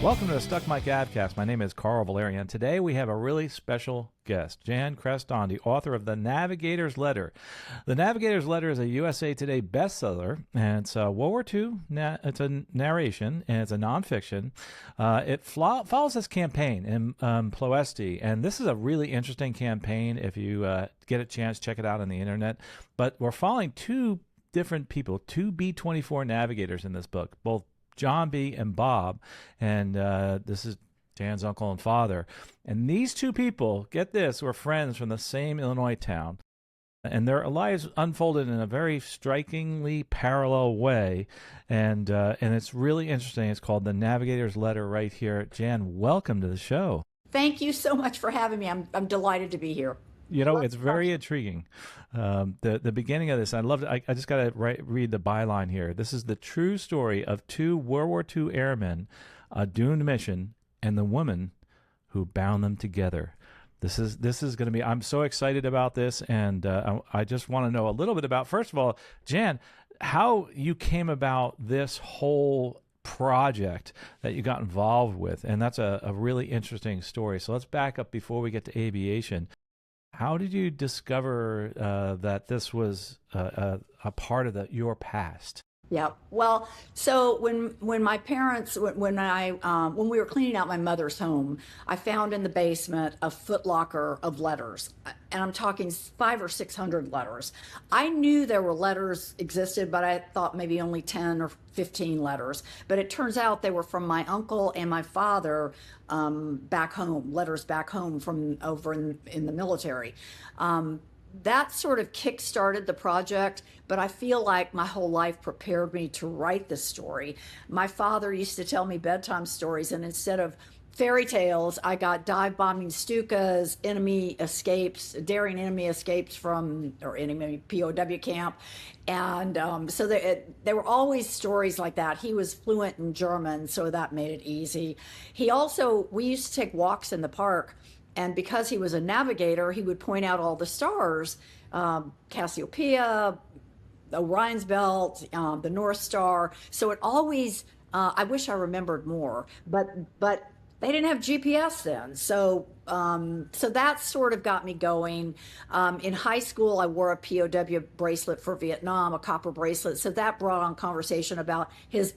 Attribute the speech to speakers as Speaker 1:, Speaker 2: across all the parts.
Speaker 1: Welcome to the Stuck Mic AvCast. My name is Carl Valerian. Today we have a really special guest, Jan Cress Dondi, author of The Navigator's Letter. The Navigator's Letter is a USA Today bestseller, and it's a World War II. It's a narration, and it's a nonfiction. It follows this campaign in Ploesti, and this is a really interesting campaign. If you get a chance, check it out on the internet. But we're following two different people, two B-24 navigators in this book, both John B. and Bob, and this is Jan's uncle and father. And these two people, get this, were friends from the same Illinois town. And their lives unfolded in a very strikingly parallel way. And it's really interesting. It's called The Navigator's Letter right here. Jan, welcome to the show.
Speaker 2: Thank you so much for having me. I'm delighted to be here.
Speaker 1: You know, it's very intriguing. The beginning of this, I loved it. I just got to read the byline here. This is the true story of two World War II airmen, a doomed mission, and the woman who bound them together. This is going to be, I'm so excited about this, and I just want to know a little bit about, first of all, Jan, how you came about this whole project that you got involved with, and that's a really interesting story. So let's back up before we get to aviation. How did you discover that this was a part of your past?
Speaker 2: Yeah. Well, so when my parents, when we were cleaning out my mother's home, I found in the basement a footlocker of letters, and I'm talking 500 or 600 letters. I knew there were letters existed, but I thought maybe only 10 or 15 letters. But it turns out they were from my uncle and my father back home, letters back home from over in the military. That sort of kick-started the project, but I feel like my whole life prepared me to write this story. My father used to tell me bedtime stories, and instead of fairy tales, I got dive-bombing Stukas, enemy escapes, daring enemy escapes from, or enemy POW camp. And so there were always stories like that. He was fluent in German, so that made it easy. We used to take walks in the park, and because he was a navigator, he would point out all the stars, Cassiopeia, Orion's Belt, the North Star. So it always, I wish I remembered more, but they didn't have GPS then. So that sort of got me going. In high school, I wore a POW bracelet for Vietnam, a copper bracelet. So that brought on conversation about his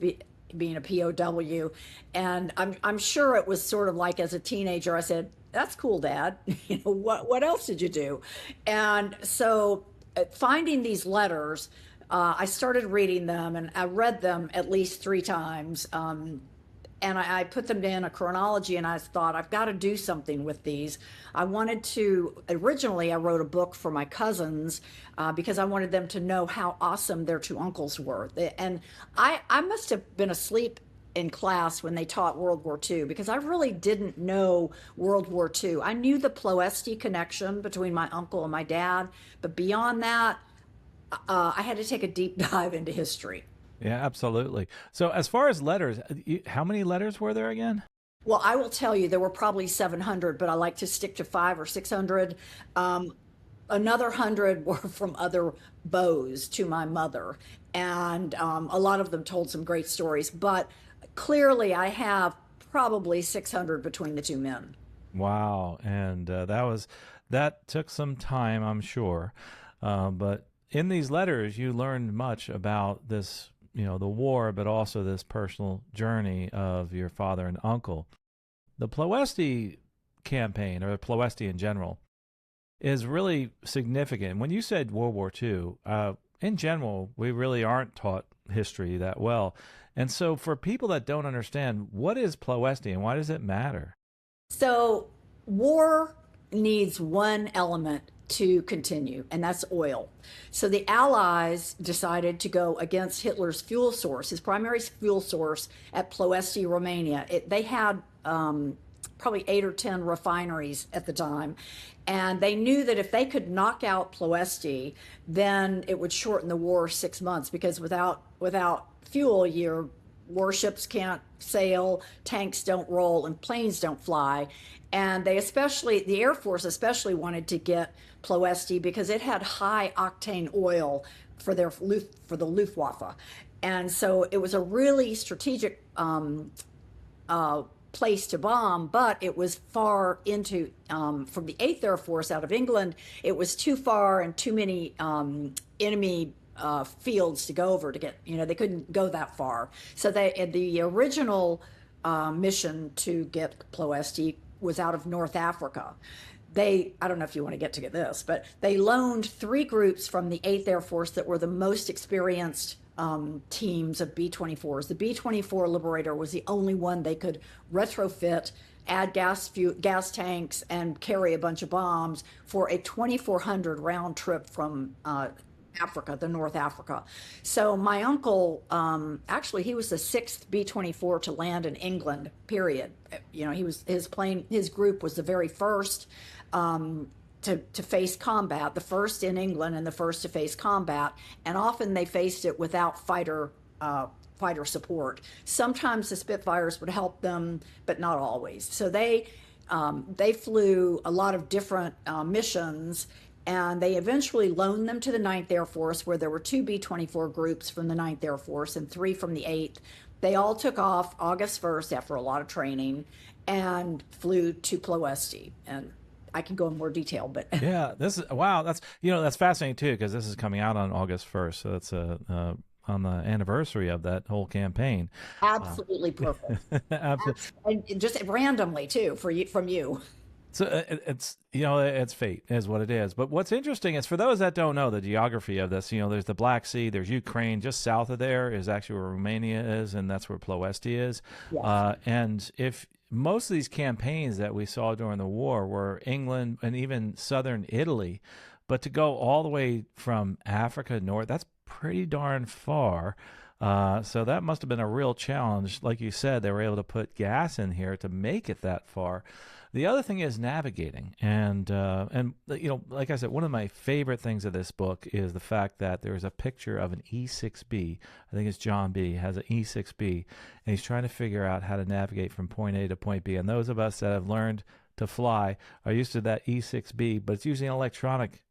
Speaker 2: being a POW. And I'm sure it was sort of like, as a teenager, I said, "That's cool, Dad." You know, what else did you do? And so finding these letters, I started reading them, and I read them at least 3 times. And I put them in a chronology, and I thought, I've got to do something with these. Originally I wrote a book for my cousins because I wanted them to know how awesome their 2 uncles were. And I must have been asleep in class when they taught World War II, because I really didn't know World War II. I knew the Ploesti connection between my uncle and my dad, but beyond that, I had to take a deep dive into history.
Speaker 1: Yeah, absolutely. So as far as letters, how many letters were there again?
Speaker 2: Well, I will tell you, there were probably 700, but I like to stick to 500 or 600. Another 100 were from other beaux to my mother, and a lot of them told some great stories. But clearly, I have probably 600 between the 2 men.
Speaker 1: Wow, and that took some time, I'm sure. But in these letters, you learned much about this, you know, the war, but also this personal journey of your father and uncle. The Ploesti campaign, or Ploesti in general, is really significant. When you said World War II, in general, we really aren't taught history that well. And so for people that don't understand, what is Ploesti and why does it matter?
Speaker 2: So war needs one element to continue, and that's oil. So the Allies decided to go against Hitler's fuel source, his primary fuel source at Ploesti, Romania. They had probably 8 or 10 refineries at the time, and they knew that if they could knock out Ploesti, then it would shorten the war 6 months, because without fuel, your warships can't sail, tanks don't roll, and planes don't fly. And the Air Force especially wanted to get Ploesti because it had high octane oil for the Luftwaffe. And so it was a really strategic place to bomb, but it was far into, from the 8th Air Force out of England, it was too far and too many enemy fields to go over to get, they couldn't go that far. So the original mission to get Ploesti was out of North Africa. I don't know if you want to get to this, but they loaned 3 groups from the 8th Air Force that were the most experienced teams of B-24s. The B-24 Liberator was the only one they could retrofit, add gas tanks, and carry a bunch of bombs for a 2,400 round trip from Africa, the North Africa. So my uncle, actually, he was the 6th B-24 to land in England, period. His group was the very first to face combat, the first in England and the first to face combat. And often they faced it without fighter support. Sometimes the Spitfires would help them, but not always. So they flew a lot of different missions, and they eventually loaned them to the 9th Air Force, where there were 2 B-24 groups from the 9th Air Force and 3 from the 8th. They all took off August 1st after a lot of training and flew to Ploesti. And I can go in more detail, but
Speaker 1: yeah, wow. That's fascinating too, because this is coming out on August 1st. So that's on the anniversary of that whole campaign.
Speaker 2: Absolutely perfect. Absolutely. And just randomly too from you.
Speaker 1: So it's fate is what it is. But what's interesting is, for those that don't know the geography of this, there's the Black Sea, there's Ukraine. Just south of there is actually where Romania is, and that's where Ploesti is. Yes. And if most of these campaigns that we saw during the war were England and even southern Italy, but to go all the way from Africa north, that's pretty darn far. So that must have been a real challenge. Like you said, they were able to put gas in here to make it that far. The other thing is navigating, and like I said, one of my favorite things of this book is the fact that there is a picture of an E-6B. I think it's John B. has an E-6B, and he's trying to figure out how to navigate from point A to point B. And those of us that have learned to fly are used to that E-6B, but it's usually an electronic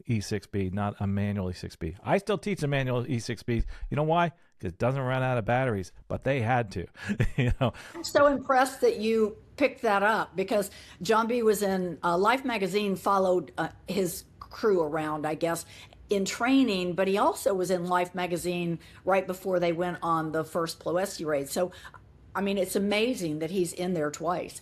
Speaker 1: E-6B, not a manual E-6B. I still teach a manual E-6B. You know why? Because it doesn't run out of batteries, but they had to.
Speaker 2: I'm so impressed that you picked that up, because John B. was in Life magazine, followed his crew around, I guess, in training, but he also was in Life magazine right before they went on the first Ploesti raid. So, I mean, it's amazing that he's in there twice.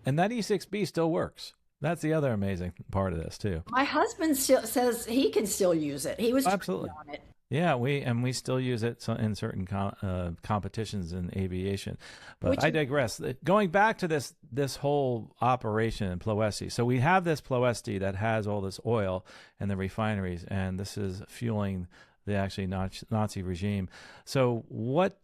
Speaker 1: And that E-6B still works. That's the other amazing part of this too.
Speaker 2: My husband still says he can still use it. He was
Speaker 1: absolutely
Speaker 2: on it.
Speaker 1: Yeah, we still use it in certain competitions in aviation. But I digress. Going back to this whole operation in Ploesti. So we have this Ploesti that has all this oil and the refineries, and this is fueling the actually Nazi regime. So what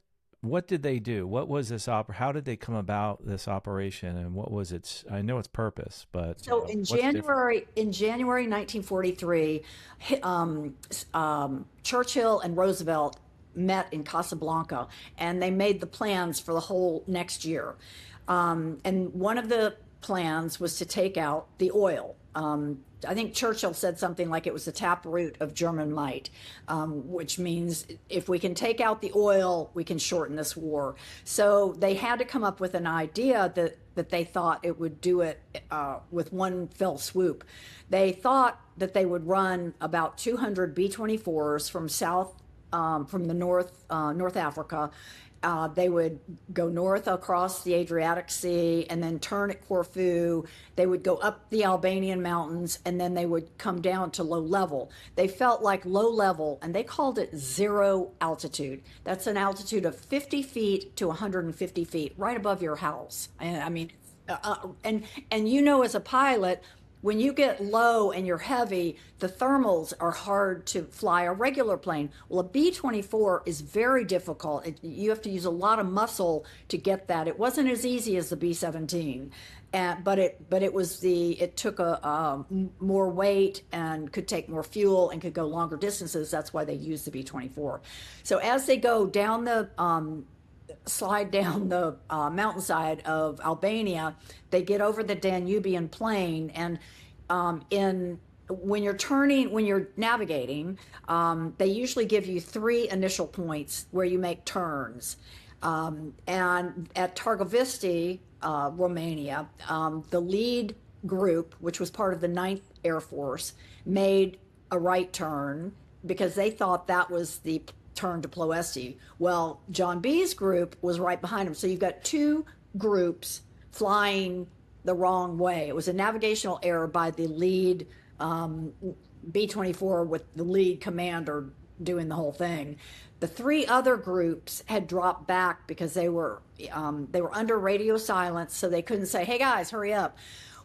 Speaker 1: did they do? What was this how did they come about this operation, and what was its? I know its purpose, but
Speaker 2: so in January 1943, Churchill and Roosevelt met in Casablanca, and they made the plans for the whole next year. And one of the plans was to take out the oil. I think Churchill said something like it was the taproot of German might, which means if we can take out the oil, we can shorten this war. So they had to come up with an idea that they thought it would do it with one fell swoop. They thought that they would run about 200 B-24s from the North Africa. They would go north across the Adriatic Sea and then turn at Corfu. They would go up the Albanian mountains, and then they would come down to low level. They felt like low level, and they called it zero altitude. That's an altitude of 50 feet to 150 feet, right above your house. I mean, and as a pilot, when you get low and you're heavy, the thermals are hard to fly a regular plane. Well, a B-24 is very difficult. You have to use a lot of muscle to get that. It wasn't as easy as the B-17, but it took a more weight and could take more fuel and could go longer distances. That's why they used the B-24. So as they go down slide down the mountainside of Albania, they get over the Danubian plain, and when you're navigating, they usually give you 3 initial points where you make turns. And at Targoviste, Romania. The lead group, which was part of the 9th Air Force, made a right turn because they thought that was the turn to Ploesti. Well, John B's group was right behind him. So you've got two groups flying the wrong way. It was a navigational error by the lead B-24 with the lead commander doing the whole thing. The three other groups had dropped back because they were under radio silence, so they couldn't say, "Hey guys, hurry up."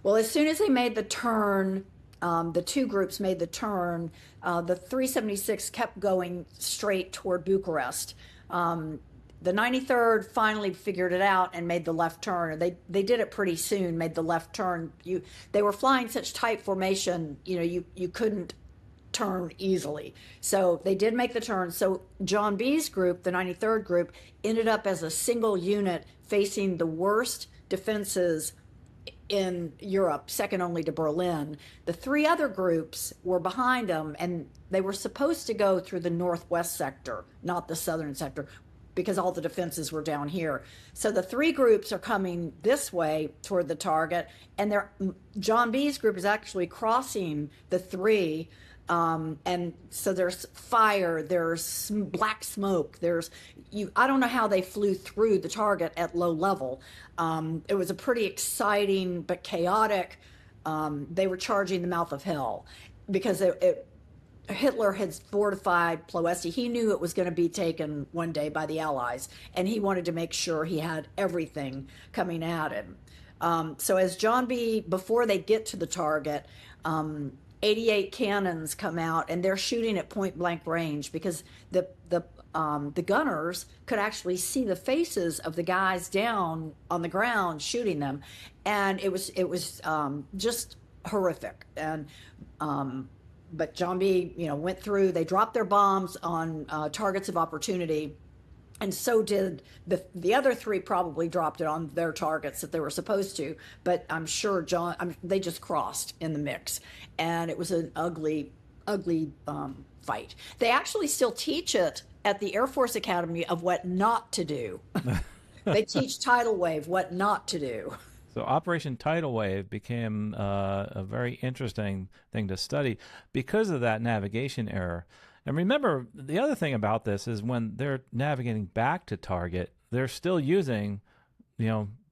Speaker 2: Well, as soon as they made the turn, the two groups made the turn. The 376 kept going straight toward Bucharest. The 93rd finally figured it out and made the left turn. They did it pretty soon, made the left turn. They were flying such tight formation, you couldn't turn easily. So they did make the turn. So John B's group, the 93rd group, ended up as a single unit facing the worst defenses in Europe, second only to Berlin. The three other groups were behind them, and they were supposed to go through the northwest sector, not the southern sector, because all the defenses were down here. So the three groups are coming this way toward the target, and John B's group is actually crossing the three. And so there's fire, there's black smoke, I don't know how they flew through the target at low level. It was a pretty exciting but chaotic, they were charging the mouth of hell because Hitler had fortified Ploesti. He knew it was going to be taken one day by the Allies, and he wanted to make sure he had everything coming at him. So as John B, before they get to the target, 88 cannons come out, and they're shooting at point blank range because the gunners could actually see the faces of the guys down on the ground shooting them, and it was just horrific. And but John B, went through. They dropped their bombs on targets of opportunity. And so did the other three. Probably dropped it on their targets that they were supposed to, but I'm sure they just crossed in the mix, and it was an ugly fight. They actually still teach it at the Air Force Academy of what not to do. They teach Tidal Wave, what not to do.
Speaker 1: So Operation Tidal Wave became a very interesting thing to study because of that navigation error. And remember, the other thing about this is when they're navigating back to target, they're still using,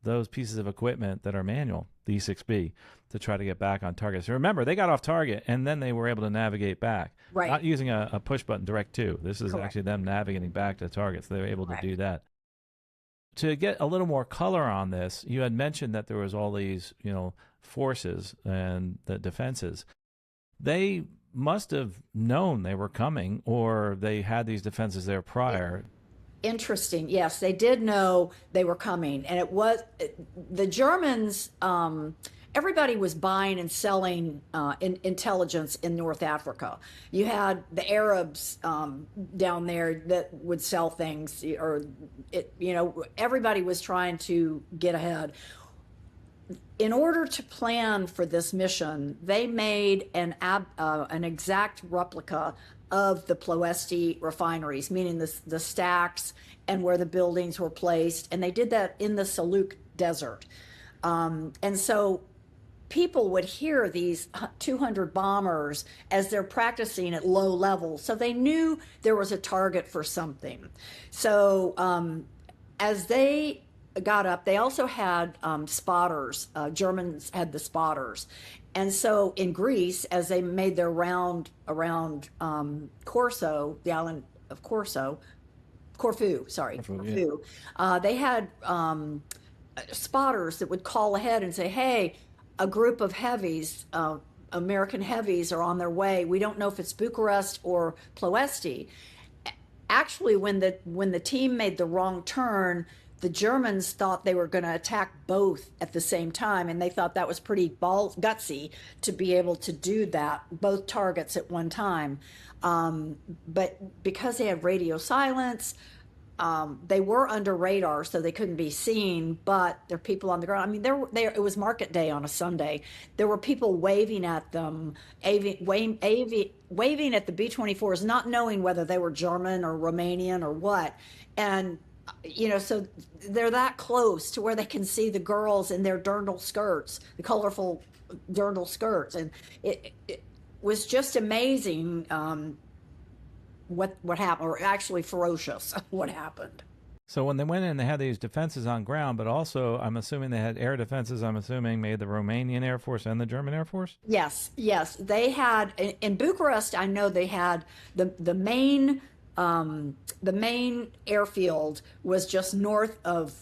Speaker 1: those pieces of equipment that are manual, the E6B, to try to get back on target. So remember, they got off target, and then they were able to navigate back.
Speaker 2: Right.
Speaker 1: Not using a push button direct to. This is
Speaker 2: Correct.
Speaker 1: actually them navigating back to target, so they were able
Speaker 2: Correct.
Speaker 1: to do that. To get a little more color on this, you had mentioned that there was all these, forces and the defenses. They must have known they were coming, or they had these defenses there prior.
Speaker 2: Interesting. Yes, they did know they were coming, and the Germans. Everybody was buying and selling intelligence in North Africa. You had the Arabs down there that would sell things, everybody was trying to get ahead. In order to plan for this mission, they made an exact replica of the Ploesti refineries, meaning the stacks and where the buildings were placed, and they did that in the Saluk Desert. And so people would hear these 200 bombers as they're practicing at low levels, so they knew there was a target for something. So as they got up, they also had spotters. Germans had the spotters. And so in Greece, as they made their round around Corfu, the island of Corfu, they had spotters that would call ahead and say, "Hey, a group of heavies, American heavies are on their way. We don't know if it's Bucharest or Ploesti." Actually, when the team made the wrong turn, the Germans thought they were going to attack both at the same time, and they thought that was pretty gutsy to be able to do that, both targets at one time. But because they had radio silence, they were under radar, so they couldn't be seen, but there are people on the ground. I mean, it was market day on a Sunday. There were people waving at them, waving at the B-24s, not knowing whether they were German or Romanian or what. And So they're that close to where they can see the girls in their dirndl skirts, the colorful dirndl skirts, and it was just amazing what happened, or actually ferocious what happened.
Speaker 1: So when they went in, they had these defenses on ground, but also I'm assuming they had air defenses. I'm assuming made the Romanian Air Force and the German Air Force.
Speaker 2: Yes, yes, they had in Bucharest. I know they had the main airfield was just north of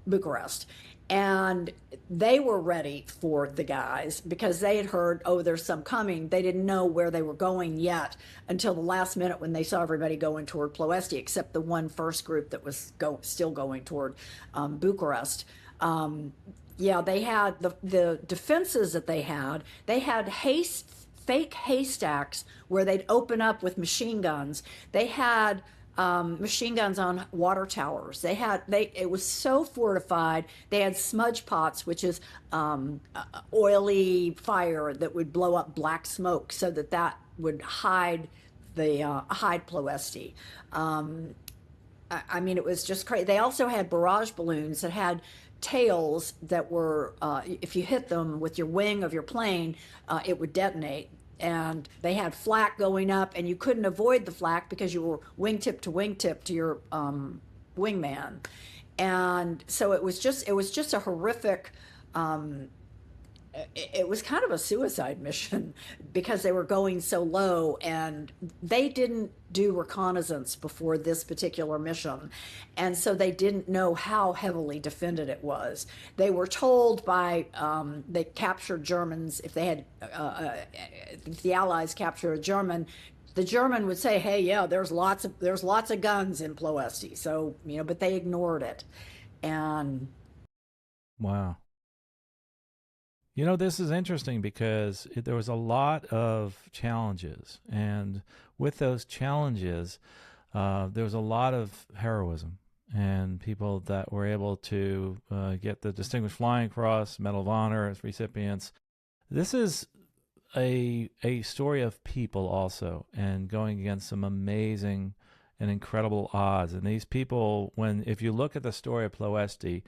Speaker 2: Bucharest, and they were ready for the guys because they had heard, oh, there's some coming. They didn't know where they were going yet until the last minute when they saw everybody going toward Ploesti, except the one first group that was still going toward Bucharest. Yeah, they had the defenses that they had. They had fake haystacks where they'd open up with machine guns. They had machine guns on water towers. It was so fortified. They had smudge pots, which is oily fire that would blow up black smoke, so that would hide Ploesti. I mean, it was just crazy. They also had barrage balloons that had tails that were, if you hit them with your wing of your plane, it would detonate. And they had flak going up, and you couldn't avoid the flak because you were wingtip to your wingman. And so it was just a horrific. It was kind of a suicide mission because they were going so low, and they didn't do reconnaissance before this particular mission, and so they didn't know how heavily defended it was. They were told by they captured Germans. If they had if the Allies captured a German, the German would say, hey, yeah, there's lots of guns in Ploesti. So but they ignored it. And
Speaker 1: wow. This is interesting because there was a lot of challenges, and with those challenges, there was a lot of heroism and people that were able to get the Distinguished Flying Cross, Medal of Honor as recipients. This is a story of people also, and going against some amazing and incredible odds. And these people, if you look at the story of Ploesti,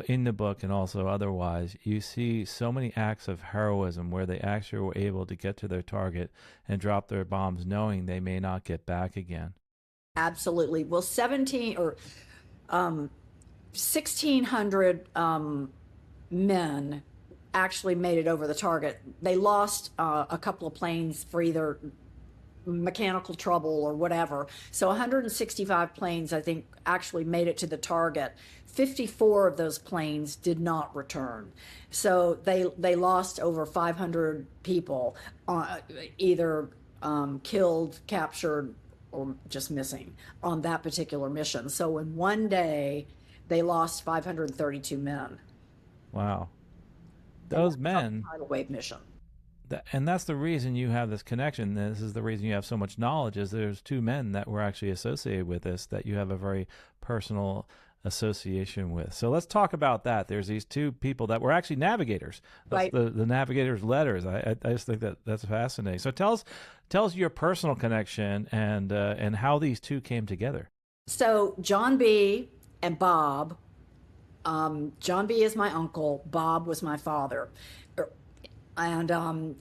Speaker 1: in the book and also otherwise, you see so many acts of heroism where they actually were able to get to their target and drop their bombs knowing they may not get back again.
Speaker 2: Absolutely. Well, 1,600 men actually made it over the target. They lost a couple of planes for either mechanical trouble or whatever. So 165 planes, I think, actually made it to the target. 54 of those planes did not return. So they lost over 500 people, either killed, captured, or just missing on that particular mission. So in one day, they lost 532 men.
Speaker 1: Wow. Those men.
Speaker 2: Tidal Wave mission.
Speaker 1: And that's the reason you have this connection. This is the reason you have so much knowledge, is there's two men that were actually associated with this that you have a very personal association with. So let's talk about that. There's these two people that were actually navigators. That's
Speaker 2: right.
Speaker 1: The navigators' letters. I just think that's fascinating. So tell us your personal connection and how these two came together.
Speaker 2: So John B. and Bob. John B. is my uncle. Bob was my father. And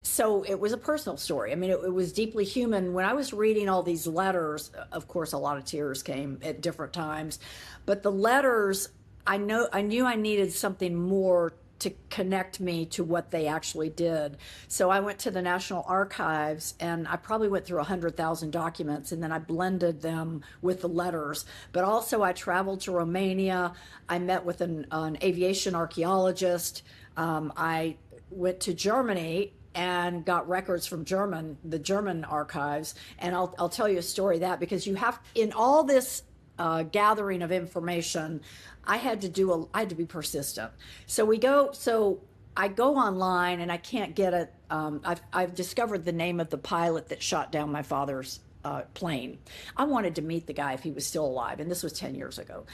Speaker 2: so it was a personal story. I mean, it was deeply human. When I was reading all these letters, of course, a lot of tears came at different times. But the letters, I knew I needed something more to connect me to what they actually did. So I went to the National Archives, and I probably went through 100,000 documents, and then I blended them with the letters. But also I traveled to Romania. I met with an aviation archaeologist. I went to Germany and got records from the German archives. And I'll tell you a story because you have, in all this gathering of information, I had to be persistent. So I go online and I can't get it. I've discovered the name of the pilot that shot down my father's plane. I wanted to meet the guy if he was still alive, and this was 10 years ago.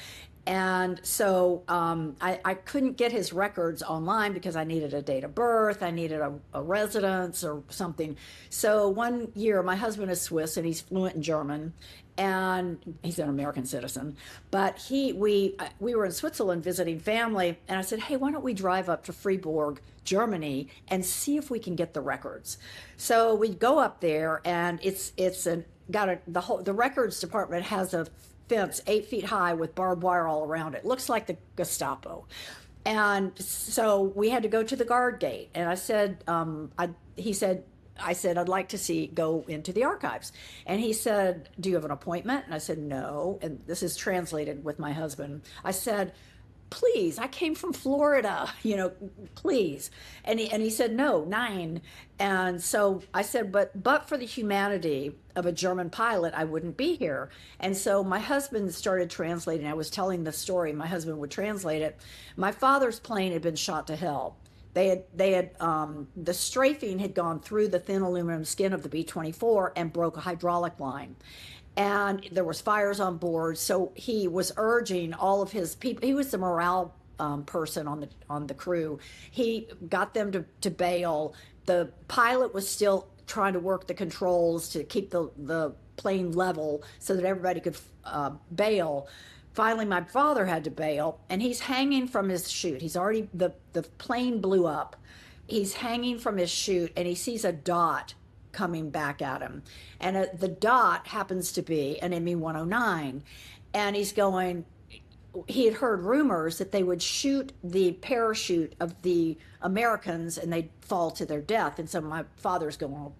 Speaker 2: And so I couldn't get his records online because I needed a date of birth, I needed a residence or something. So one year, my husband is Swiss and he's fluent in German, and he's an American citizen. But we were in Switzerland visiting family, and I said, hey, why don't we drive up to Fribourg, Germany, and see if we can get the records? So we go up there, and the records department has a fence 8 feet high with barbed wire all around it. Looks like the Gestapo. And so we had to go to the guard gate. And I said, I said, I'd like to go into the archives. And he said, do you have an appointment? And I said, no. And this is translated with my husband. I said, please, I came from Florida, please. And he said, no, 9. And so I said, but for the humanity of a German pilot, I wouldn't be here. And so my husband started translating. I was telling the story. My husband would translate it. My father's plane had been shot to hell. The strafing had gone through the thin aluminum skin of the B-24 and broke a hydraulic line. And there was fires on board, so he was urging all of his people. He was the morale person on the crew. He got them to bail. The pilot was still trying to work the controls to keep the plane level so that everybody could bail. Finally, my father had to bail, and he's hanging from his chute. The plane blew up. He's hanging from his chute, and he sees a dot coming back at him. And the dot happens to be an ME-109. And he had heard rumors that they would shoot the parachute of the Americans and they'd fall to their death. And so my father's going,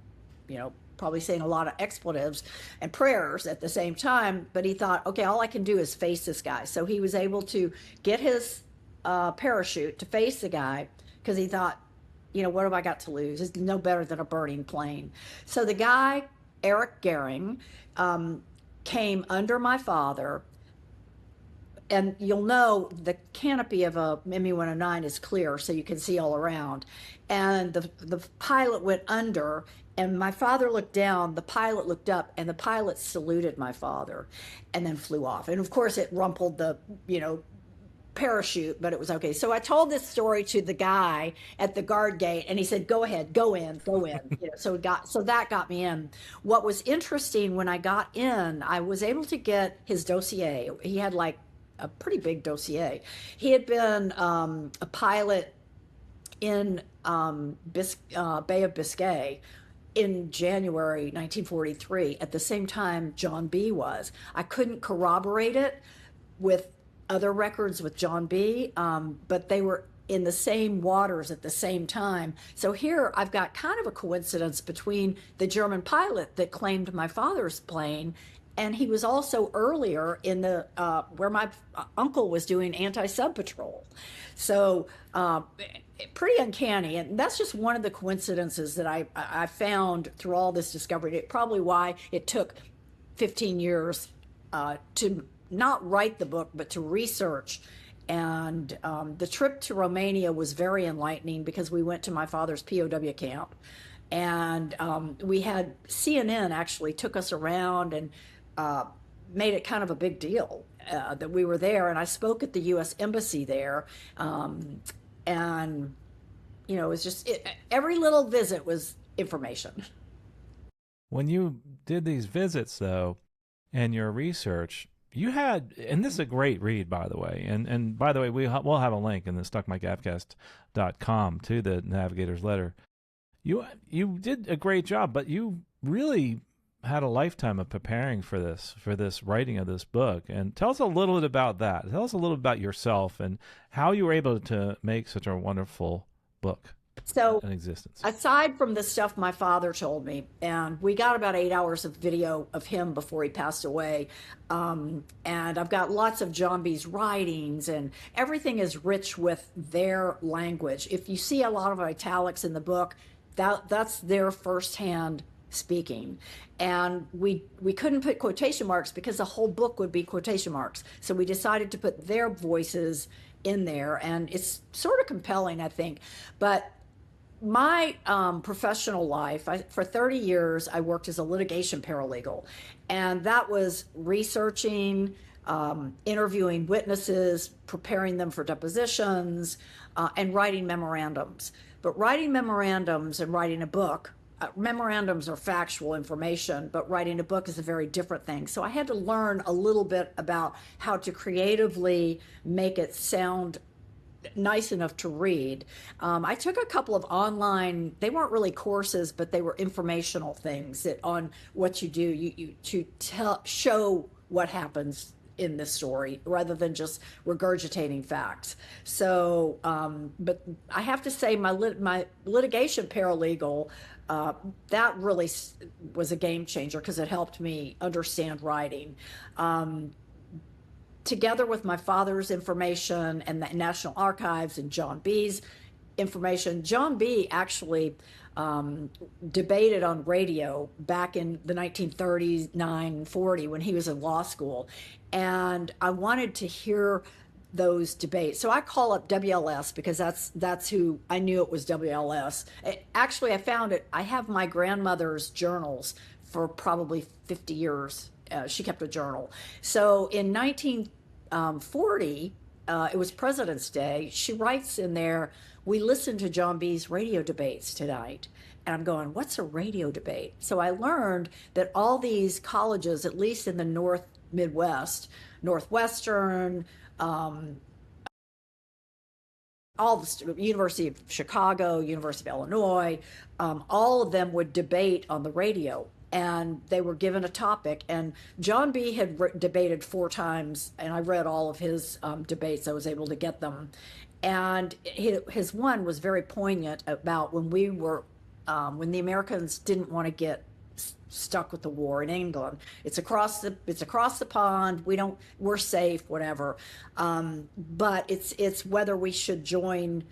Speaker 2: probably saying a lot of expletives and prayers at the same time. But he thought, okay, all I can do is face this guy. So he was able to get his parachute to face the guy because he thought, what have I got to lose? It's no better than a burning plane. So the guy, Eric Gehring, came under my father, and you'll know the canopy of a ME-109 is clear, so you can see all around. And the pilot went under, and my father looked down, the pilot looked up, and the pilot saluted my father and then flew off. And of course it rumpled the, parachute, but it was okay. So I told this story to the guy at the guard gate, and he said, go ahead, go in. So that got me in. What was interesting, when I got in, I was able to get his dossier. He had like a pretty big dossier. He had been a pilot in Bay of Biscay in January 1943, at the same time John B. was. I couldn't corroborate it with other records with John B., but they were in the same waters at the same time. So here I've got kind of a coincidence between the German pilot that claimed my father's plane, and he was also earlier in the where my uncle was doing anti-sub patrol. So pretty uncanny, and that's just one of the coincidences that I found through all this discovery. It probably why it took 15 years to not write the book, but to research. And the trip to Romania was very enlightening because we went to my father's POW camp, and we had CNN actually took us around and made it kind of a big deal that we were there. And I spoke at the U.S. Embassy there, and it was just every little visit was information.
Speaker 1: When you did these visits, though, and your research, you had, and this is a great read, by the way, and by the way, we'll have a link in the stuckmicavcast.com to the Navigator's letter. You did a great job, but you really had a lifetime of preparing for this writing of this book. And tell us a little bit about that. Tell us a little bit about yourself and how you were able to make such a wonderful book.
Speaker 2: So,
Speaker 1: in existence.
Speaker 2: Aside from the stuff my father told me, and we got about 8 hours of video of him before he passed away, and I've got lots of John B.'s writings, and everything is rich with their language. If you see a lot of italics in the book, that's their firsthand speaking. And we couldn't put quotation marks because the whole book would be quotation marks. So we decided to put their voices in there, and it's sort of compelling, I think. But my professional life, for 30 years, I worked as a litigation paralegal, and that was researching interviewing witnesses, preparing them for depositions, and writing memorandums. But writing memorandums and writing a book, memorandums are factual information, but writing a book is a very different thing. So I had to learn a little bit about how to creatively make it sound nice enough to read. I took a couple of online, they weren't really courses, but they were informational things that on what you do, you to show what happens in this story rather than just regurgitating facts. So, but I have to say my litigation paralegal, that really was a game changer because it helped me understand writing. Together with my father's information and the National Archives and John B.'s information. John B. actually debated on radio back in the 1939, 40 when he was in law school. And I wanted to hear those debates. So I call up WLS because that's who I knew it was WLS. Actually, I found it. I have my grandmother's journals for probably 50 years. She kept a journal. So in 1940, it was President's Day. She writes in there, "We listened to John B.'s radio debates tonight." And I'm going, what's a radio debate? So I learned that all these colleges, at least in the North Midwest, Northwestern, all the University of Chicago, University of Illinois, all of them would debate on the radio. And they were given a topic, and John B. had debated 4 times, and I read all of his debates. I was able to get them, and his one was very poignant about when we were when the Americans didn't want to get stuck with the war in England. It's across the pond. We're safe, whatever. But it's whether we should join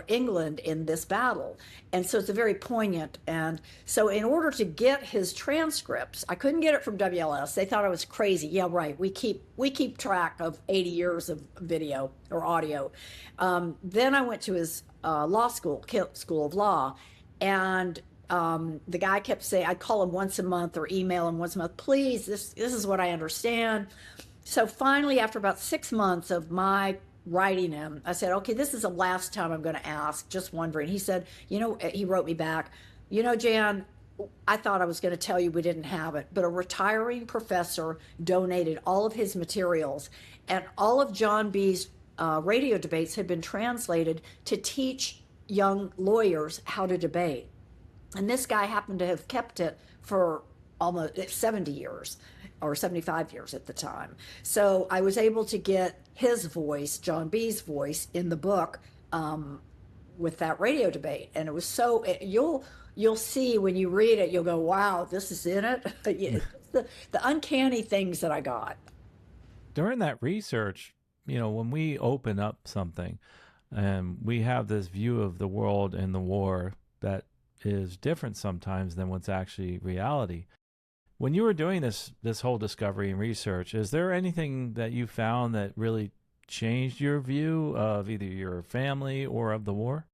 Speaker 2: England in this battle. And so it's a very poignant. And so in order to get his transcripts, I couldn't get it from WLS. They thought I was crazy. Yeah, right. We keep track of 80 years of video or audio. Then I went to his law school of law, and the guy kept saying, I'd call him once a month or email him once a month, please, this is what I understand. So finally, after about 6 months of my writing him, I said, okay, this is the last time I'm going to ask, just wondering. He said, he wrote me back, Jan, I thought I was going to tell you we didn't have it, but a retiring professor donated all of his materials, and all of John B.'s radio debates had been translated to teach young lawyers how to debate. And this guy happened to have kept it for almost 70 years or 75 years at the time. So I was able to get his voice, John B.'s voice, in the book with that radio debate. And it was you'll see when you read it, you'll go, wow, this is in it. the uncanny things that I got.
Speaker 1: During that research, when we open up something and we have this view of the world and the war that is different sometimes than what's actually reality. When you were doing this whole discovery and research, is there anything that you found that really changed your view of either your family or of the war?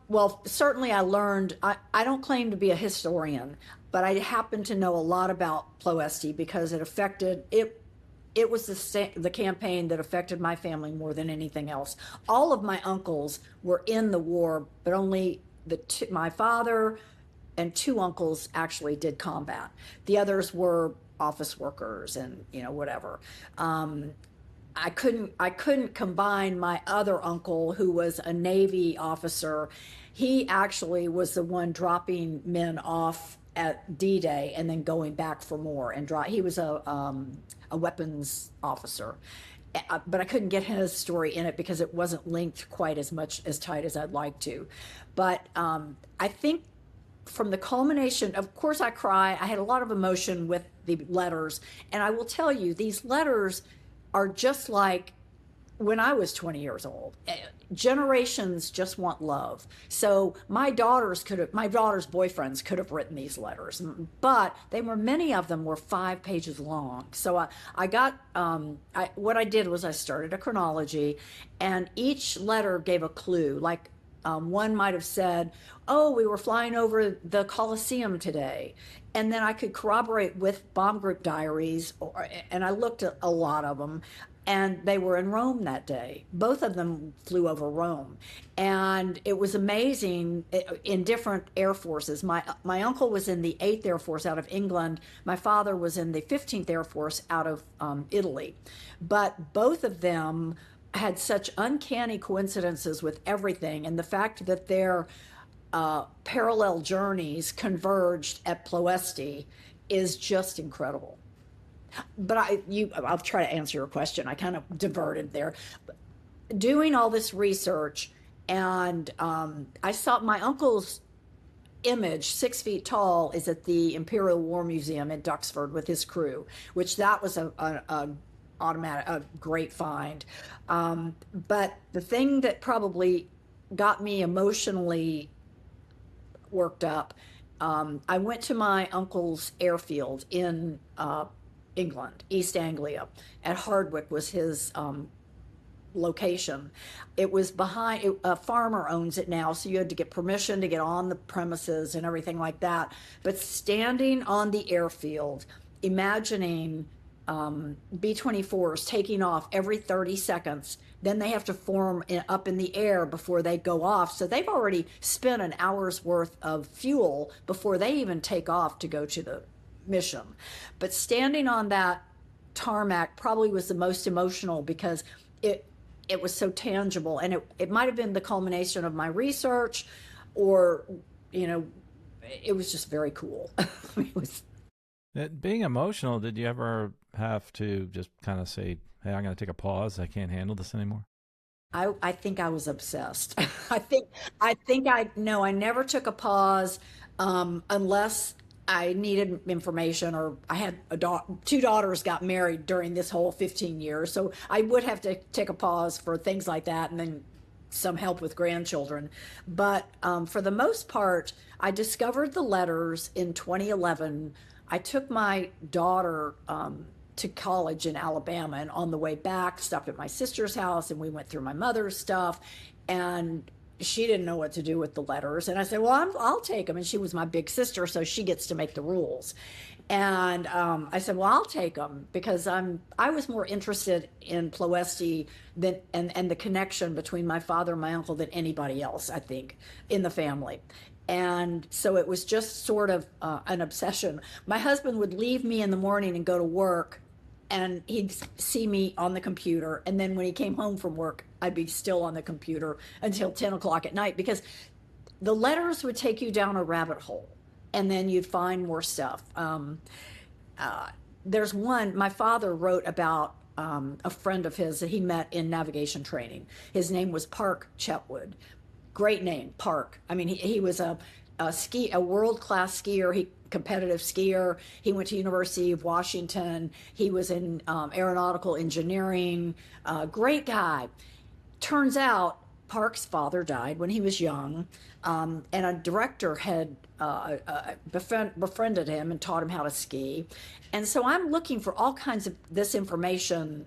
Speaker 2: Well, certainly I learned, I don't claim to be a historian, but I happen to know a lot about Ploesti because it was the campaign that affected my family more than anything else. All of my uncles were in the war, but only my father and 2 uncles actually did combat. The others were office workers and whatever. I couldn't combine my other uncle, who was a Navy officer. He actually was the one dropping men off at D-Day and then going back for more and he was a weapons officer. But I couldn't get his story in it because it wasn't linked quite as tight as I'd like to. But I think from the culmination, of course I cry. I had a lot of emotion with the letters. And I will tell you, these letters are just like when I was 20 years old. Generations just want love. So my daughter's boyfriends could have written these letters, but many of them were 5 pages long. So what I did was I started a chronology, and each letter gave a clue. Like One might have said, oh, we were flying over the Coliseum today. And then I could corroborate with bomb group diaries, and I looked at a lot of them, and they were in Rome that day. Both of them flew over Rome. And it was amazing in different air forces. My uncle was in the 8th Air Force out of England. My father was in the 15th Air Force out of Italy. But both of them had such uncanny coincidences with everything, and the fact that their parallel journeys converged at Ploesti is just incredible. But I'll try to answer your question. I kind of diverted there. Doing all this research, and I saw my uncle's image, 6 feet tall, is at the Imperial War Museum in Duxford with his crew, which that was a great find. But the thing that probably got me emotionally worked up, I went to my uncle's airfield in England, East Anglia, at Hardwick was his location. It was behind, a farmer owns it now, so you had to get permission to get on the premises and everything like that. But standing on the airfield, imagining B-24s taking off every 30 seconds, then they have to form up in the air before they go off. So they've already spent an hour's worth of fuel before they even take off to go to the mission. But standing on that tarmac probably was the most emotional because it was so tangible, and it might have been the culmination of my research, or it was just very cool. It was
Speaker 1: being emotional. Did you ever have to just kind of say, hey, I'm going to take a pause, I can't handle this anymore?
Speaker 2: I think I was obsessed. I never took a pause unless I needed information, or I had two daughters got married during this whole 15 years. So I would have to take a pause for things like that, and then some help with grandchildren. But for the most part, I discovered the letters in 2011. I took my daughter to college in Alabama, and on the way back, stopped at my sister's house, and we went through my mother's stuff, and she didn't know what to do with the letters. And I said, well, I'll take them. And she was my big sister, so she gets to make the rules. And I said, well, I'll take them, because I was more interested in Ploesti and the connection between my father and my uncle than anybody else, I think, in the family. And so it was just sort of an obsession. My husband would leave me in the morning and go to work, and he'd see me on the computer. And then when he came home from work, I'd be still on the computer until 10 o'clock at night, because the letters would take you down a rabbit hole, and then you'd find more stuff. There's one, my father wrote about a friend of his that he met in navigation training. His name was Park Chetwood. Great name, Park. I mean, he was a world-class skier, competitive skier. He went to University of Washington. He was in aeronautical engineering. Great guy. Turns out Park's father died when he was young, and a director had befriended him and taught him how to ski. And so I'm looking for all kinds of this information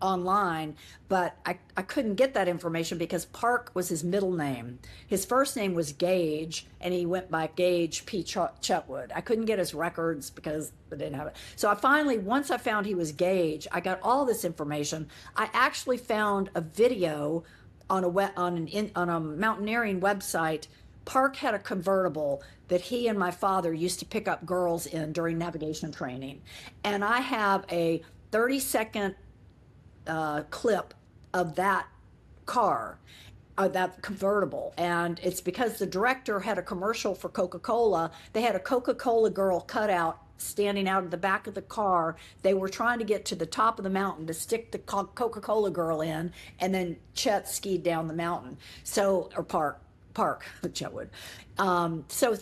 Speaker 2: online, but I couldn't get that information because Park was his middle name. His first name was Gage, and he went by Gage P. Chetwood. I couldn't get his records because I didn't have it. So I finally, once I found he was Gage, I got all this information. I actually found a video on a mountaineering website. Park had a convertible that he and my father used to pick up girls in during navigation training. And I have a 30-second clip of that car, that convertible. And it's because the director had a commercial for Coca-Cola. They had a Coca-Cola girl cut out standing out of the back of the car. They were trying to get to the top of the mountain to stick the Coca-Cola girl in, and then Chet skied down the mountain. Or Park Chetwood. So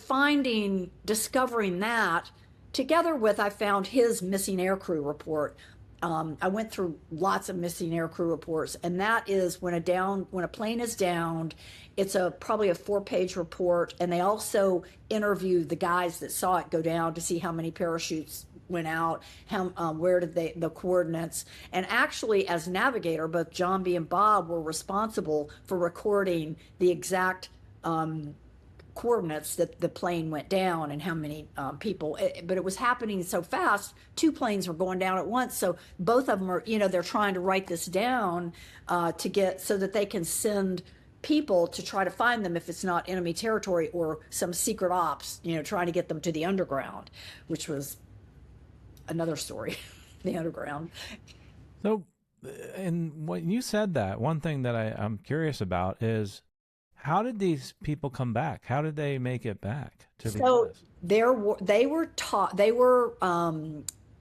Speaker 2: discovering that, together with, I found his missing aircrew report. I went through lots of missing aircrew reports, and that is when a plane is downed. It's probably a 4-page report, and they also interview the guys that saw it go down to see how many parachutes went out, how where did the coordinates. And actually, as navigator, both John B. and Bob were responsible for recording the exact coordinates that the plane went down and how many people. But it was happening so fast, 2 planes were going down at once. So both of them are, they're trying to write this down to get so that they can send people to try to find them if it's not enemy territory or some secret ops, trying to get them to the underground, which was another story, the underground.
Speaker 1: So, and when you said that, one thing that I'm curious about is, how did these people come back? How did they make it back to the US?
Speaker 2: They were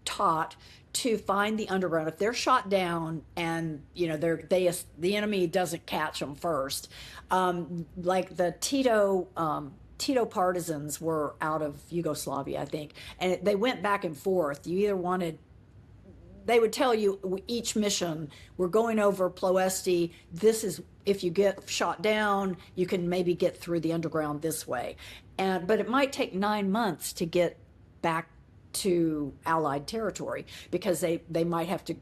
Speaker 2: taught to find the underground. If they're shot down and the enemy doesn't catch them first, like the Tito partisans were out of Yugoslavia, I think, and they went back and forth. They would tell you each mission, we're going over Ploesti. This is, if you get shot down, you can maybe get through the underground this way. But it might take 9 months to get back to Allied territory, because they might have to,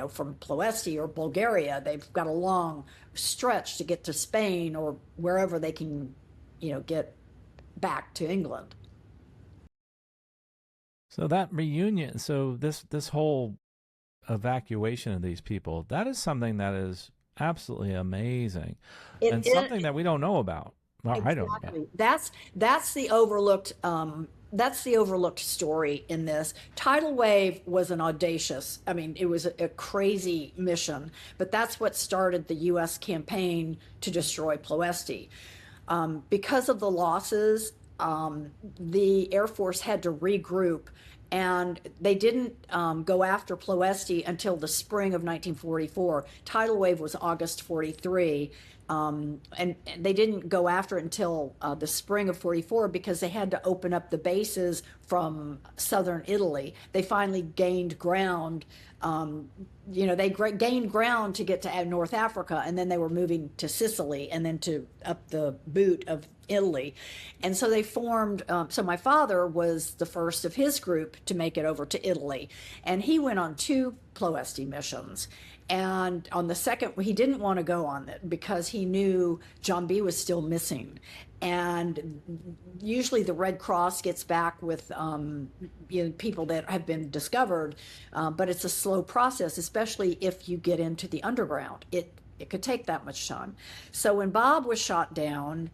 Speaker 2: from Ploesti or Bulgaria, they've got a long stretch to get to Spain or wherever they can, get back to England.
Speaker 1: So that reunion, so this whole evacuation of these people, that is something that is absolutely amazing, and something that we don't know about. Well, exactly. I don't know.
Speaker 2: That's the overlooked story in this. Tidal Wave was an audacious, it was a crazy mission, but that's what started the U.S. campaign to destroy Ploesti. Because of the losses, the Air Force had to regroup, and they didn't go after Ploesti until the spring of 1944. Tidal Wave was August 43. And they didn't go after it until the spring of 44, because they had to open up the bases from southern Italy. They finally gained ground. They gained ground to get to North Africa, and then they were moving to Sicily and then to up the boot of Italy. And so they formed, so my father was the first of his group to make it over to Italy. And he went on 2 Ploesti missions. And on the second, he didn't want to go on it because he knew John B. was still missing. And usually the Red Cross gets back with people that have been discovered, but it's a slow process, especially if you get into the underground. It could take that much time. So when Bob was shot down,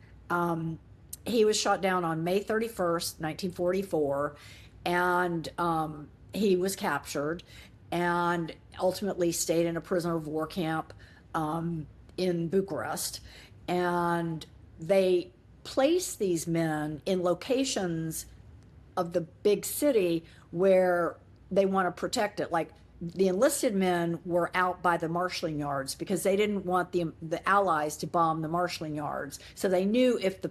Speaker 2: he was shot down on May 31st, 1944, and he was captured and ultimately stayed in a prisoner of war camp in Bucharest. And they placed these men in locations of the big city where they want to protect it. Like the enlisted men were out by the marshalling yards because they didn't want the Allies to bomb the marshalling yards. So they knew if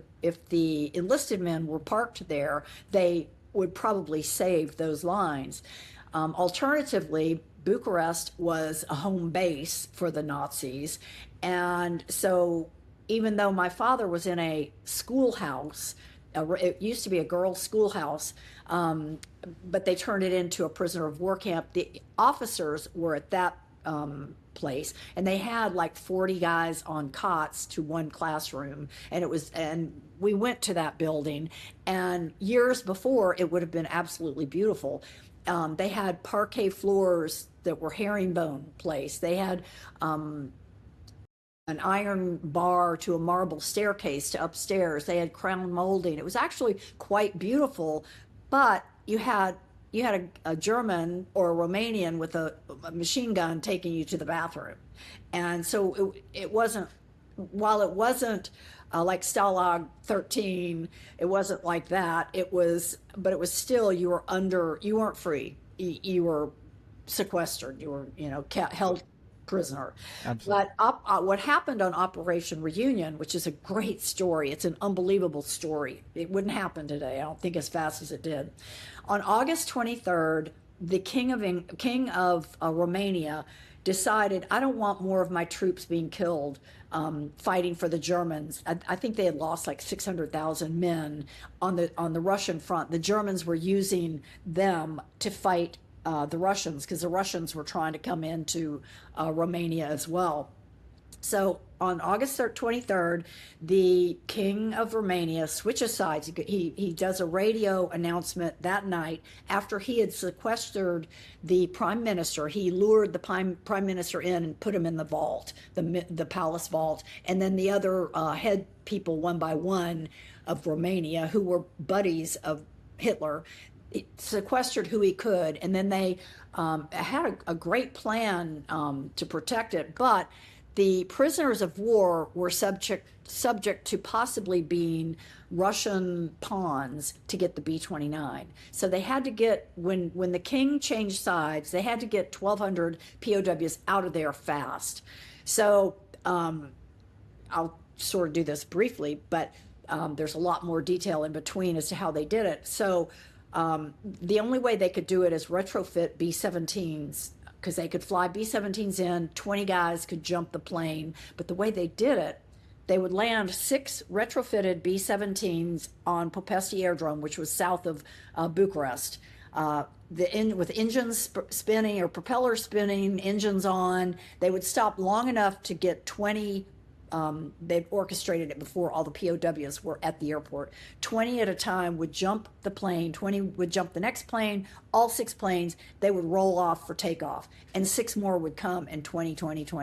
Speaker 2: the enlisted men were parked there, they would probably save those lines. Alternatively, Bucharest was a home base for the Nazis. And so even though my father was in a schoolhouse, it used to be a girls' schoolhouse, but they turned it into a prisoner of war camp. The officers were at that place, and they had like 40 guys on cots to one classroom, and we went to that building, and years before it would have been absolutely beautiful. They had parquet floors that were herringbone placed. They had an iron bar to a marble staircase to upstairs. They had crown molding. It was actually quite beautiful, but you had a German or a Romanian with a machine gun taking you to the bathroom. And so it wasn't, while it wasn't like Stalag 13, it wasn't like that. But it was still, you weren't free. You were sequestered. You were, held prisoner. Absolutely. But what happened on Operation Reunion, which is a great story, it's an unbelievable story. It wouldn't happen today, I don't think, as fast as it did. On August 23rd, the king of Romania decided, I don't want more of my troops being killed fighting for the Germans. I think they had lost like 600,000 men on the Russian front. The Germans were using them to fight the Russians, because the Russians were trying to come into Romania as well. So on August 23rd, the King of Romania switches sides. He does a radio announcement that night after he had sequestered the prime minister. He lured the prime minister in and put him in the vault, the palace vault, and then the other head people, one by one, of Romania, who were buddies of Hitler, sequestered who he could, and then they had a great plan to protect it, but the prisoners of war were subject to possibly being Russian pawns to get the B-29. So they had to get, when the king changed sides, they had to get 1,200 POWs out of there fast. So I'll sort of do this briefly, but there's a lot more detail in between as to how they did it. So the only way they could do it is retrofit B-17s, because they could fly B-17s in, 20 guys could jump the plane. But the way they did it, they would land 6 retrofitted B-17s on Ploesti Aerodrome, which was south of Bucharest, with engines spinning or propellers spinning, engines on. They would stop long enough to get 20. They'd orchestrated it before all the POWs were at the airport. 20 at a time would jump the plane, 20 would jump the next plane, all 6 planes, they would roll off for takeoff, and 6 more would come, and 20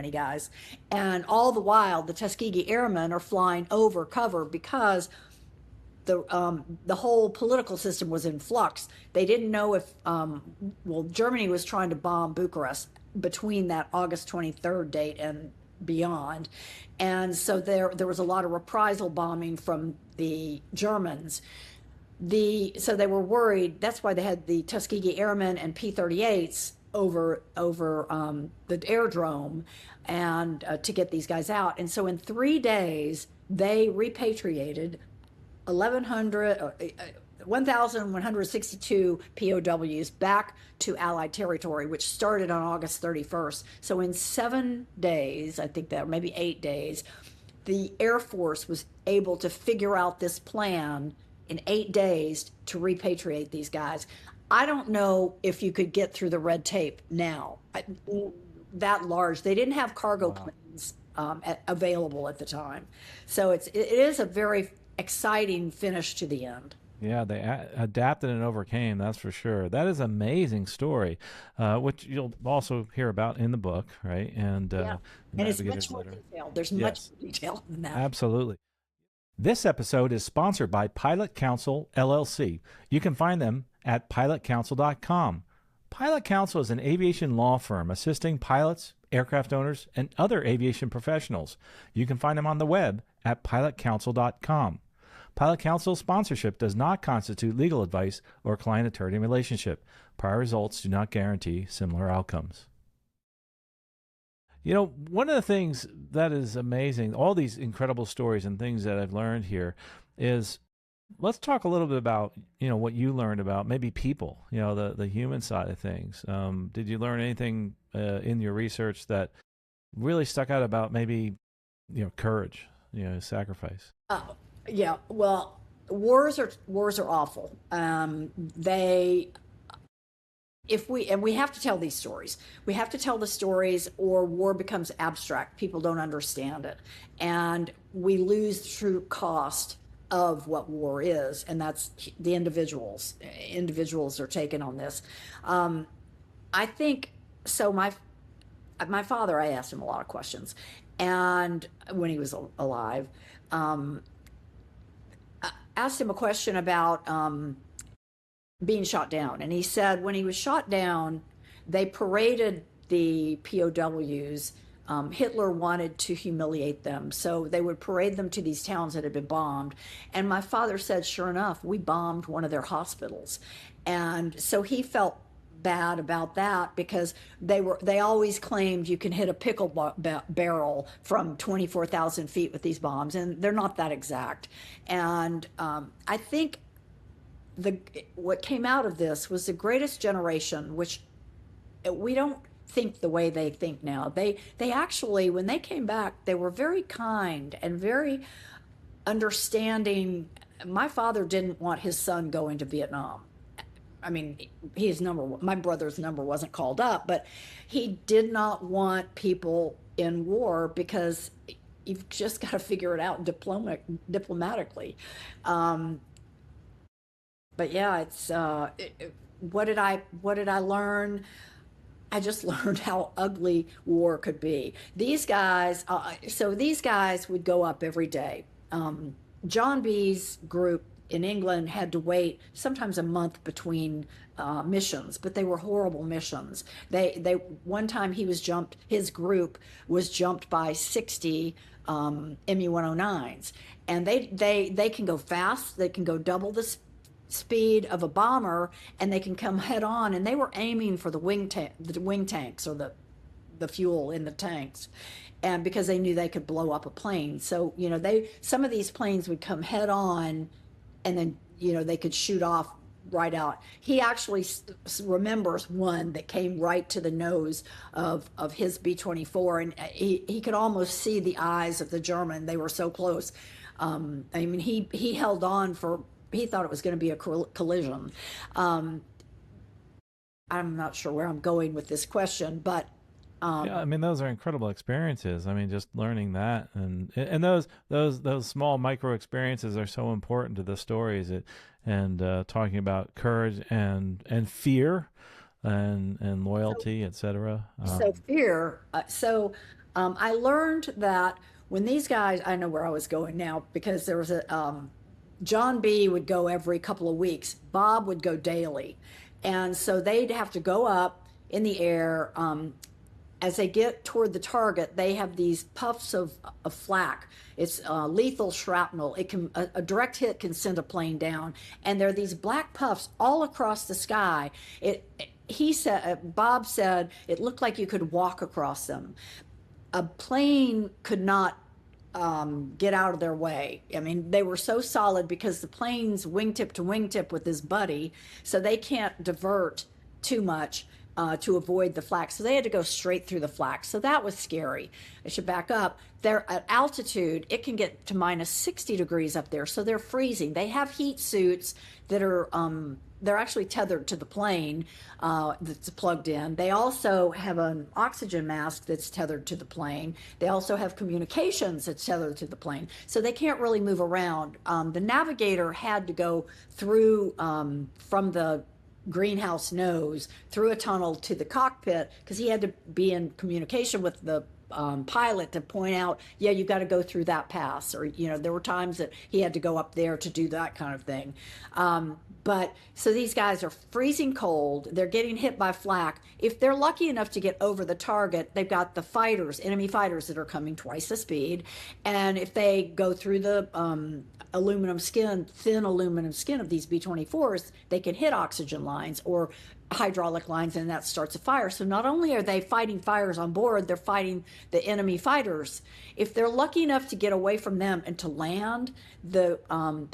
Speaker 2: guys. And all the while, the Tuskegee Airmen are flying over cover, because the whole political system was in flux. They didn't know if, Germany was trying to bomb Bucharest between that August 23rd date and beyond. And so there was a lot of reprisal bombing from the Germans. So they were worried. That's why they had the Tuskegee Airmen and P-38s over the aerodrome, and to get these guys out. And so in 3 days, they repatriated 1,162 POWs back to Allied territory, which started on August 31st. So in 7 days, I think that, maybe 8 days, the Air Force was able to figure out this plan in 8 days to repatriate these guys. I don't know if you could get through the red tape now. That large. They didn't have cargo planes available at the time. So it is a very exciting finish to the end.
Speaker 1: Yeah, they adapted and overcame, that's for sure. That is an amazing story, which you'll also hear about in the book, right? And
Speaker 2: it's much more detailed. There's much more detail than that.
Speaker 1: Absolutely. This episode is sponsored by Pilot Council, LLC. You can find them at pilotcouncil.com. Pilot Council is an aviation law firm assisting pilots, aircraft owners, and other aviation professionals. You can find them on the web at pilotcouncil.com. Pilot Council sponsorship does not constitute legal advice or client-attorney relationship. Prior results do not guarantee similar outcomes. You know, one of the things that is amazing, all these incredible stories and things that I've learned here, is let's talk a little bit about, what you learned about maybe people, the human side of things. Did you learn anything in your research that really stuck out about maybe, courage, sacrifice?
Speaker 2: Yeah, well, wars are awful. We have to tell these stories. We have to tell the stories, or war becomes abstract. People don't understand it, and we lose true cost of what war is, and that's the individuals. Individuals are taken on this. I think so. My father, I asked him a lot of questions, and when he was alive. Asked him a question about being shot down. And he said when he was shot down, they paraded the POWs. Hitler wanted to humiliate them. So they would parade them to these towns that had been bombed. And my father said, sure enough, we bombed one of their hospitals. And so he felt bad about that, because they always claimed you can hit a pickle barrel from 24,000 feet with these bombs, and they're not that exact. And I think what came out of this was the greatest generation, which we don't think the way they think now. They actually, when they came back, they were very kind and very understanding. My father didn't want his son going to Vietnam. I mean, my brother's number wasn't called up, but he did not want people in war because you've just got to figure it out diplomatically. But yeah, it's what did I learn? I just learned how ugly war could be. These guys, these guys would go up every day. John B's group in England had to wait sometimes a month between missions, but they were horrible missions. They one time his group was jumped by 60 MU-109s, and they can go fast. They can go double the speed of a bomber, and they can come head on. And they were aiming for the wing tanks, or the fuel in the tanks, and because they knew they could blow up a plane. So some of these planes would come head on, and then they could shoot off right out. He actually remembers one that came right to the nose of his B-24, and he could almost see the eyes of the German. They were so close. I mean, he held on for. He thought it was going to be a collision. I'm not sure where I'm going with this question, but
Speaker 1: yeah, I mean, those are incredible experiences. I mean, just learning that, and those small micro experiences are so important to the stories. And talking about courage and fear, and loyalty, etc.
Speaker 2: So fear. I learned that when these guys, I know where I was going now, because there was John B would go every couple of weeks. Bob would go daily, and so they'd have to go up in the air. As they get toward the target, they have these puffs of flak. It's lethal shrapnel. A direct hit can send a plane down, and there are these black puffs all across the sky. Bob said it looked like you could walk across them. A plane could not get out of their way. I mean, they were so solid because the plane's wingtip to wingtip with his buddy, so they can't divert too much to avoid the flak. So they had to go straight through the flak. So that was scary. I should back up. They're at altitude. It can get to minus 60 degrees up there. So they're freezing. They have heat suits that are, they're actually tethered to the plane that's plugged in. They also have an oxygen mask that's tethered to the plane. They also have communications that's tethered to the plane. So they can't really move around. The Navigator had to go through from the greenhouse nose through a tunnel to the cockpit, because he had to be in communication with the pilot to point out, yeah, you've got to go through that pass, or there were times that he had to go up there to do that kind of thing. But so these guys are freezing cold. They're getting hit by flak. If they're lucky enough to get over the target, they've got the enemy fighters that are coming twice the speed. And if they go through the thin aluminum skin of these B-24s, they can hit oxygen lines or hydraulic lines, and that starts a fire. So not only are they fighting fires on board, they're fighting the enemy fighters. If they're lucky enough to get away from them and to land, the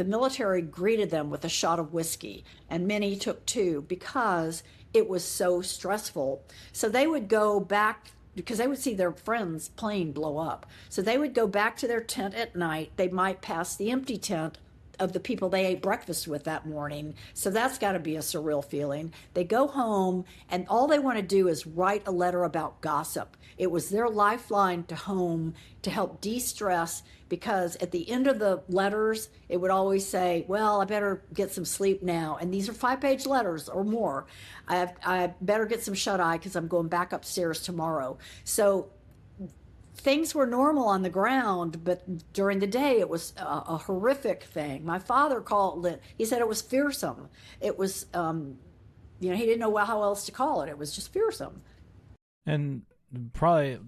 Speaker 2: military greeted them with a shot of whiskey, and many took two because it was so stressful. So they would go back, because they would see their friend's plane blow up. So they would go back to their tent at night. They might pass the empty tent of the people they ate breakfast with that morning. So that's got to be a surreal feeling. They go home, and all they want to do is write a letter about gossip. It was their lifeline to home to help de-stress, because at the end of the letters, it would always say, well, I better get some sleep now. And these are 5-page letters or more. I better get some shut-eye because I'm going back upstairs tomorrow. So things were normal on the ground, but during the day it was a horrific thing. My father called it, he said it was fearsome. It was, he didn't know how else to call it. It was just fearsome.
Speaker 1: And probably,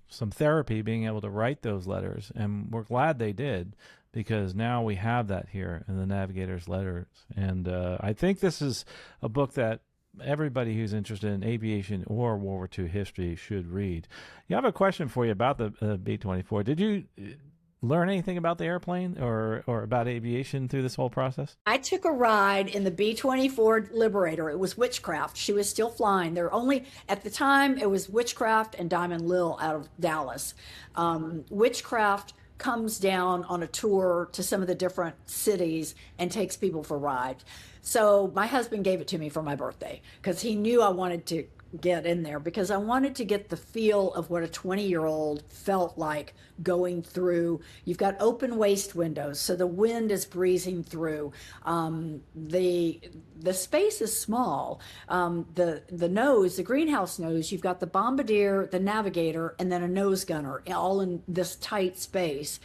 Speaker 1: some therapy, being able to write those letters. And we're glad they did, because now we have that here in the Navigator's Letters. And I think this is a book that everybody who's interested in aviation or World War II history should read. You have a question for you about the B-24. Did you learn anything about the airplane or about aviation through this whole process?
Speaker 2: I took a ride in the B-24 Liberator. It was Witchcraft. She was still flying. There were only, at the time, it was Witchcraft and Diamond Lil out of Dallas. Witchcraft comes down on a tour to some of the different cities and takes people for rides. So my husband gave it to me for my birthday because he knew I wanted to get in there, because I wanted to get the feel of what a 20-year-old felt like going through. You've got open waist windows, so the wind is breezing through. The space is small. The nose, the greenhouse nose, you've got the bombardier, the navigator, and then a nose gunner, all in this tight space.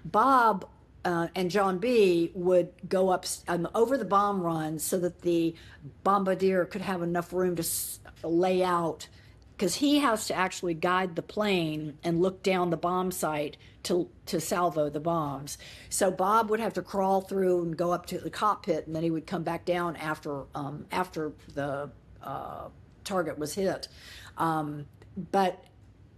Speaker 2: Bob and John B. would go up over the bomb runs so that the bombardier could have enough room to lay out, because he has to actually guide the plane and look down the bomb site to salvo the bombs. So Bob would have to crawl through and go up to the cockpit, and then he would come back down after the target was hit. But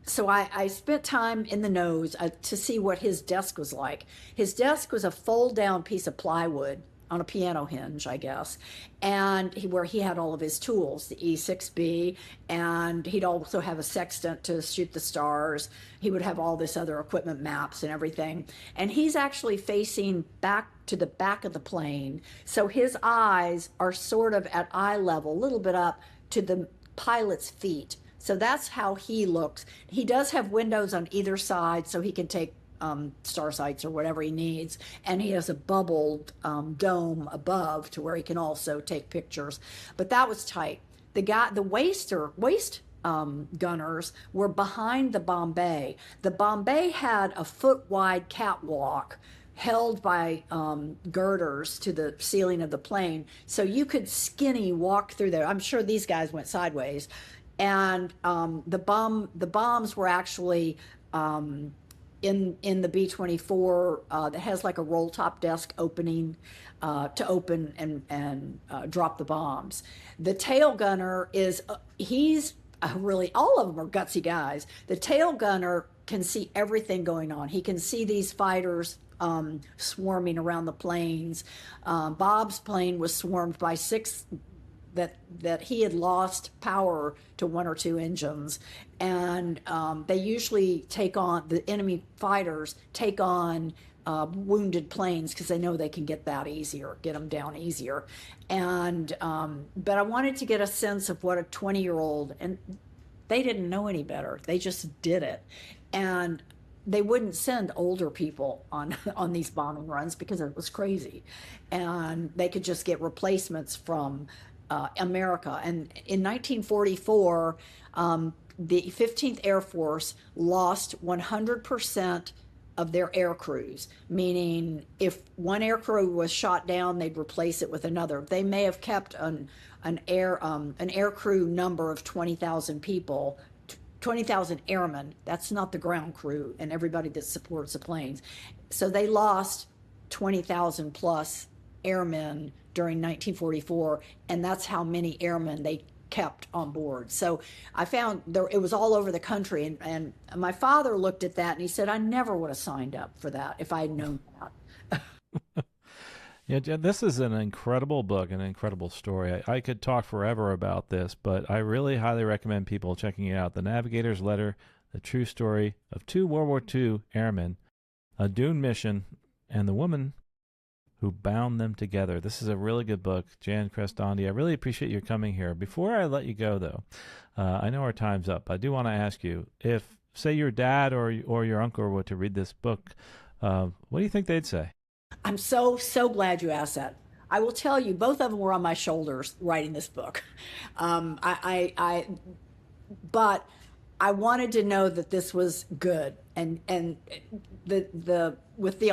Speaker 2: so I spent time in the nose to see what his desk was like. His desk was a fold-down piece of plywood on a piano hinge, I guess, and where he had all of his tools, the E6B, and he'd also have a sextant to shoot the stars. He would have all this other equipment, maps and everything. And he's actually facing back to the back of the plane, so his eyes are sort of at eye level, a little bit up to the pilot's feet. So that's how he looks. He does have windows on either side, so he can take star sights or whatever he needs, and he has a bubbled dome above to where he can also take pictures. But that was tight. The waist gunners were behind the Bombay. The Bombay had a foot-wide catwalk held by girders to the ceiling of the plane, so you could skinny walk through there. I'm sure these guys went sideways, and the bombs were actually in the B-24 that has like a roll top desk opening to open and drop the bombs. The tail gunner is he's really, all of them are gutsy guys. The tail gunner can see everything going on. He can see these fighters swarming around the planes. Bob's plane was swarmed by 6 that he had lost power to 1 or 2 engines, and they usually take on, the enemy fighters take on wounded planes because they know they can get that easier, get them down easier. And but I wanted to get a sense of what a 20-year-old, and they didn't know any better, they just did it. And they wouldn't send older people on these bombing runs because it was crazy, and they could just get replacements from America. And in 1944, the 15th Air Force lost 100% of their air crews, meaning if one air crew was shot down, they'd replace it with another. They may have kept an air crew number of 20,000 people, 20,000 airmen. That's not the ground crew and everybody that supports the planes. So they lost 20,000 plus airmen during 1944, and that's how many airmen they kept on board. So I found it was all over the country, and my father looked at that and he said, I never would have signed up for that if I had known that.
Speaker 1: Yeah, Jen, this is an incredible book, an incredible story. I could talk forever about this, but I really highly recommend people checking it out. The Navigator's Letter, the true story of 2 World War II airmen, a doomed mission, and the woman who bound them together. This is a really good book. Jan Cress Dondi, I really appreciate your coming here. Before I let you go, though, I know our time's up. I do want to ask you, if, say, your dad or your uncle were to read this book, what do you think they'd say?
Speaker 2: I'm so glad you asked that. I will tell you, both of them were on my shoulders writing this book. But I wanted to know that this was good, and with the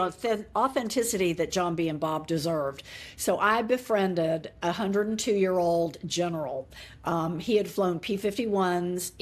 Speaker 2: authenticity that John B. and Bob deserved. So I befriended a 102-year-old general. He had flown P-51s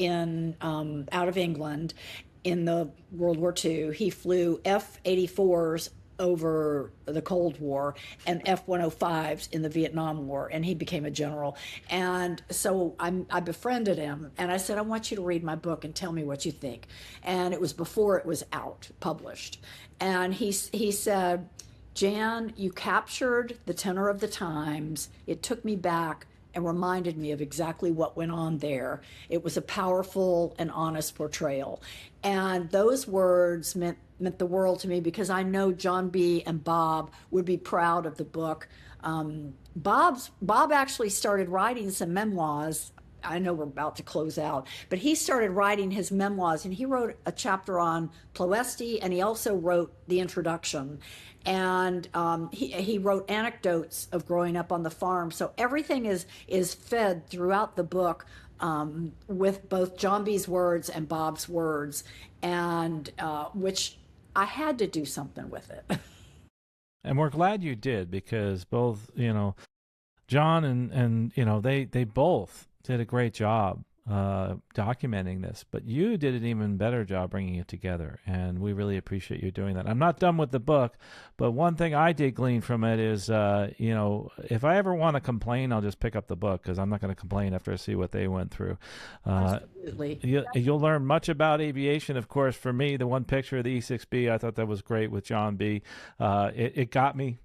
Speaker 2: out of England in the World War II. He flew F-84s over the Cold War and F-105s in the Vietnam War, and he became a general. And so I befriended him, and I said, I want you to read my book and tell me what you think. And it was before it was out, published. And he said, Jan, you captured the tenor of the times. It took me back and reminded me of exactly what went on there. It was a powerful and honest portrayal. And those words meant the world to me, because I know John B. and Bob would be proud of the book. Bob actually started writing some memoirs. I know we're about to close out, but he started writing his memoirs, and he wrote a chapter on Ploesti, and he also wrote the introduction. And he wrote anecdotes of growing up on the farm. So everything is fed throughout the book with both John B.'s words and Bob's words, and which I had to do something with it.
Speaker 1: And we're glad you did, because both, John and they both did a great job documenting this, but you did an even better job bringing it together, and we really appreciate you doing that. I'm not done with the book, but one thing I did glean from it is, if I ever want to complain, I'll just pick up the book, because I'm not going to complain after I see what they went through.
Speaker 2: Absolutely.
Speaker 1: You'll learn much about aviation. Of course, for me, the one picture of the E6B, I thought that was great with John B. It got me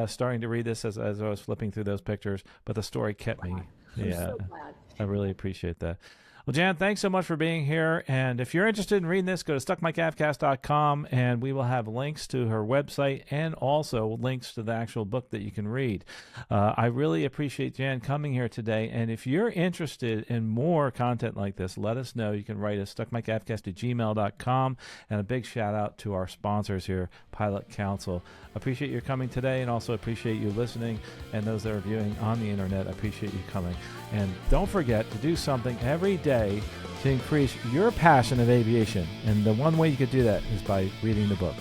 Speaker 1: starting to read this as I was flipping through those pictures, but the story kept me.
Speaker 2: I'm so glad.
Speaker 1: I really appreciate that. Well, Jan, thanks so much for being here. And if you're interested in reading this, go to stuckmicavcast.com, and we will have links to her website and also links to the actual book that you can read. I really appreciate Jan coming here today. And if you're interested in more content like this, let us know. You can write us stuckmicavcast@gmail.com. And a big shout out to our sponsors here, Pilot Council. Appreciate your coming today, and also appreciate you listening, and those that are viewing on the internet, appreciate you coming. And don't forget to do something every day to increase your passion of aviation. And the one way you could do that is by reading the book,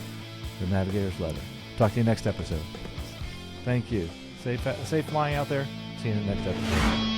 Speaker 1: The Navigator's Letter. Talk to you next episode. Thank you. Safe flying out there. See you in the next episode.